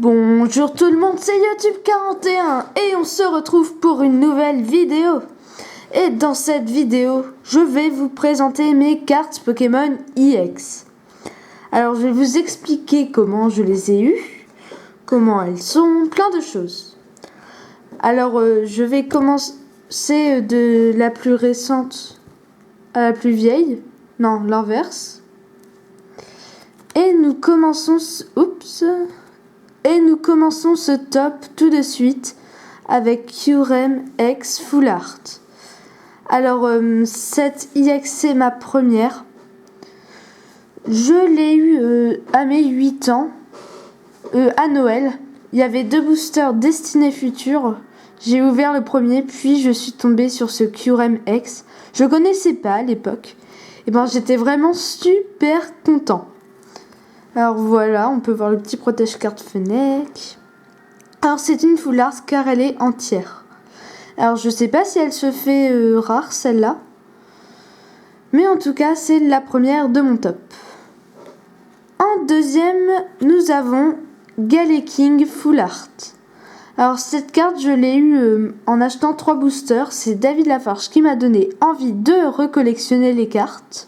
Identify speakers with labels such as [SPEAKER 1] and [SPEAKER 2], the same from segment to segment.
[SPEAKER 1] Bonjour tout le monde, c'est YouTube41 et on se retrouve pour une nouvelle vidéo. Et dans cette vidéo, je vais vous présenter mes cartes Pokémon EX. Alors je vais vous expliquer comment je les ai eues, comment elles sont, plein de choses. Alors je vais commencer de la plus récente à la plus vieille. Non, l'inverse. Et nous commençons... Et nous commençons ce top tout de suite avec Kyurem X Full Art. Alors, cette EX, c'est ma première. Je l'ai eu à mes 8 ans, à Noël. Il y avait 2 boosters Destinée Future. J'ai ouvert le premier, puis je suis tombée sur ce Kyurem X. Je connaissais pas à l'époque. Et ben, j'étais vraiment super content. Alors voilà, on peut voir le petit protège-carte Fennec. Alors c'est une full art car elle est entière. Alors je sais pas si elle se fait rare celle-là. Mais en tout cas c'est la première de mon top. En deuxième, nous avons Galeking Full Art. Alors cette carte je l'ai eue en achetant 3 boosters. C'est David Lafarge qui m'a donné envie de recollectionner les cartes.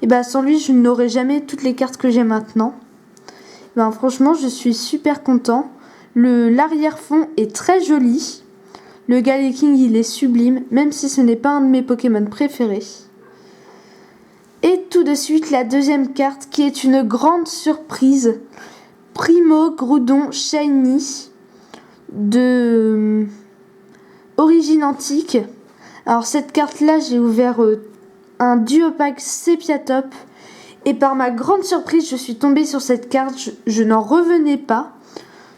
[SPEAKER 1] Et bah sans lui je n'aurais jamais toutes les cartes que j'ai maintenant. Ben franchement je suis super content. L'arrière-fond est très joli. Le Galeking il est sublime, même si ce n'est pas un de mes Pokémon préférés. Et tout de suite la deuxième carte qui est une grande surprise. Primo Groudon Shiny de origine antique. Alors cette carte là j'ai ouvert un duo pack Sepia Top et par ma grande surprise je suis tombée sur cette carte. Je n'en revenais pas.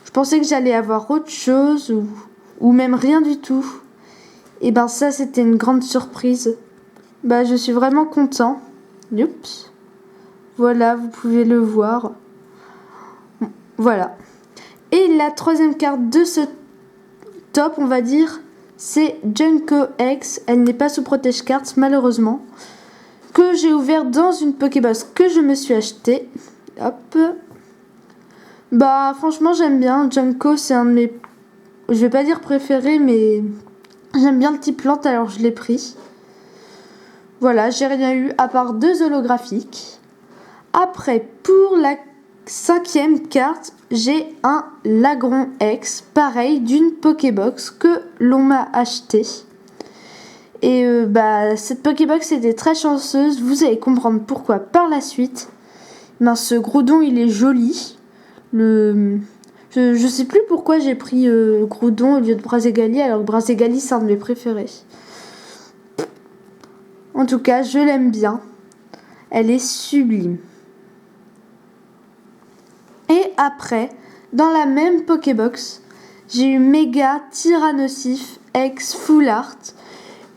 [SPEAKER 1] Je pensais que j'allais avoir autre chose ou même rien du tout. Et ben ça c'était une grande surprise. Bah je suis vraiment content. Oups. Voilà, vous pouvez le voir. Voilà. Et la troisième carte de ce top, on va dire, c'est Junko X. Elle n'est pas sous protège cartes malheureusement. Que j'ai ouvert dans une Pokébox que je me suis acheté. Hop. Bah franchement j'aime bien. Junko c'est un de mes... Je vais pas dire préférés mais... J'aime bien le type plante alors je l'ai pris. Voilà, j'ai rien eu à part 2 holographiques. Après pour la 5e carte, j'ai un Lagron X. Pareil d'une Pokébox que l'on m'a acheté. Et cette Pokébox était très chanceuse, vous allez comprendre pourquoi par la suite. Ben, ce Groudon il est joli. Je sais plus pourquoi j'ai pris Groudon au lieu de Brazegali, alors que Brazegali c'est un de mes préférés. En tout cas, je l'aime bien. Elle est sublime. Et après, dans la même Pokébox, j'ai eu Mega Tyrannosif X Full Art.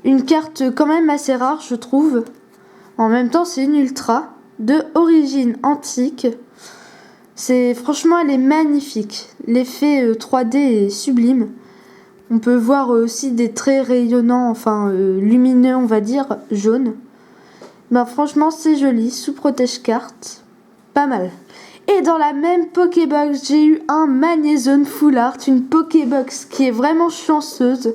[SPEAKER 1] Une carte quand même assez rare, je trouve. En même temps, c'est une ultra de origine antique. Franchement, elle est magnifique. L'effet 3D est sublime. On peut voir aussi des traits rayonnants, enfin lumineux, on va dire, jaunes. Franchement, c'est joli. Sous protège carte, pas mal. Et dans la même Pokébox, j'ai eu un Magnézone Full Art, une Pokébox qui est vraiment chanceuse.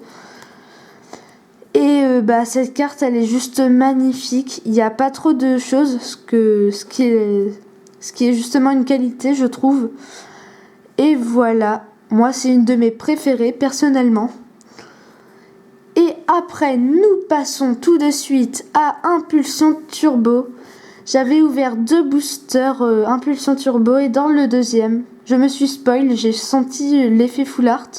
[SPEAKER 1] Et cette carte elle est juste magnifique. Il n'y a pas trop de choses, ce qui est justement une qualité je trouve. Et voilà, moi c'est une de mes préférées personnellement. Et après nous passons tout de suite à Impulsion Turbo. J'avais ouvert 2 boosters Impulsion Turbo et dans le deuxième je me suis spoil, j'ai senti l'effet Full Art.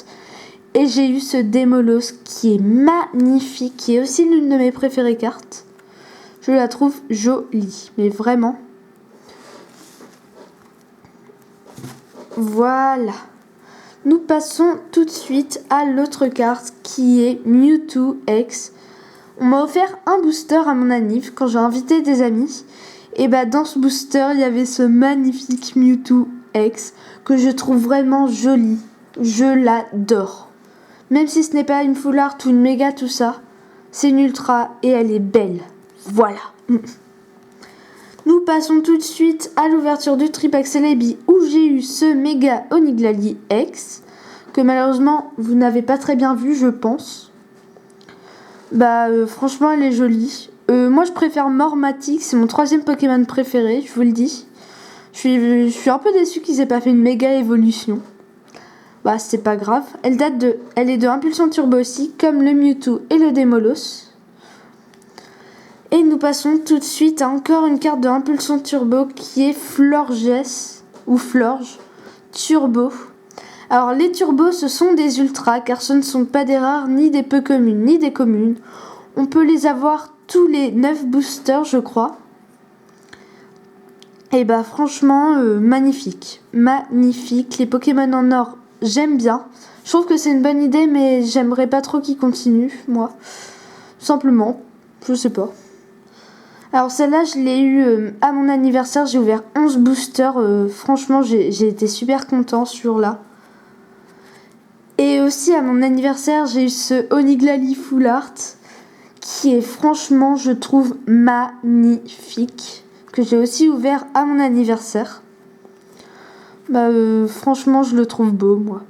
[SPEAKER 1] Et j'ai eu ce Démolos qui est magnifique, qui est aussi l'une de mes préférées cartes. Je la trouve jolie, mais vraiment. Voilà. Nous passons tout de suite à l'autre carte qui est Mewtwo X. On m'a offert un booster à mon anniv quand j'ai invité des amis. Et dans ce booster, il y avait ce magnifique Mewtwo X que je trouve vraiment joli. Je l'adore. Même si ce n'est pas une full art ou une méga tout ça, c'est une ultra et elle est belle. Voilà. Nous passons tout de suite à l'ouverture du Tripack Celebi où j'ai eu ce méga Oniglali X que malheureusement vous n'avez pas très bien vu, je pense. Franchement elle est jolie. Moi je préfère Mormatic, c'est mon 3e Pokémon préféré, je vous le dis. Je suis un peu déçue qu'ils aient pas fait une méga évolution. C'est pas grave. Elle est de Impulsion Turbo aussi, comme le Mewtwo et le Démolos. Et nous passons tout de suite à encore une carte de Impulsion Turbo qui est Florges ou Florge Turbo. Alors les turbos ce sont des ultras car ce ne sont pas des rares, ni des peu communes, ni des communes. On peut les avoir tous les 9 boosters je crois. Et franchement magnifique. Magnifique. Les Pokémon en or j'aime bien. Je trouve que c'est une bonne idée mais j'aimerais pas trop qu'ils continuent moi. Simplement. Je sais pas. Alors celle-là, je l'ai eu à mon anniversaire. J'ai ouvert 11 boosters. Franchement, j'ai été super content sur là. Et aussi à mon anniversaire, j'ai eu ce Oniglali Full Art. Qui est franchement, je trouve, magnifique. Que j'ai aussi ouvert à mon anniversaire. Franchement, je le trouve beau, moi.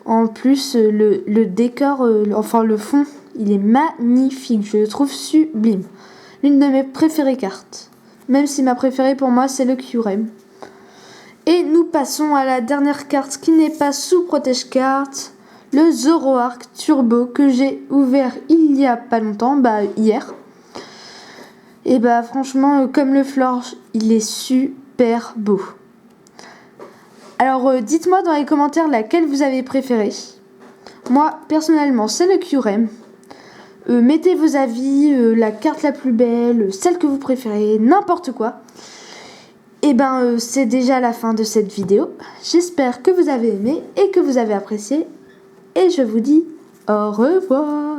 [SPEAKER 1] En plus, le décor, enfin le fond, il est magnifique. Je le trouve sublime. L'une de mes préférées cartes. Même si ma préférée pour moi c'est le Kyurem. Et nous passons à la dernière carte qui n'est pas sous Protège Carte. Le Zoroark Turbo que j'ai ouvert il y a pas longtemps, hier. Et franchement comme le Florge, il est super beau. Alors dites-moi dans les commentaires laquelle vous avez préféré. Moi personnellement c'est le Kyurem. Mettez vos avis, la carte la plus belle, celle que vous préférez, n'importe quoi. Et c'est déjà la fin de cette vidéo. J'espère que vous avez aimé et que vous avez apprécié. Et je vous dis au revoir.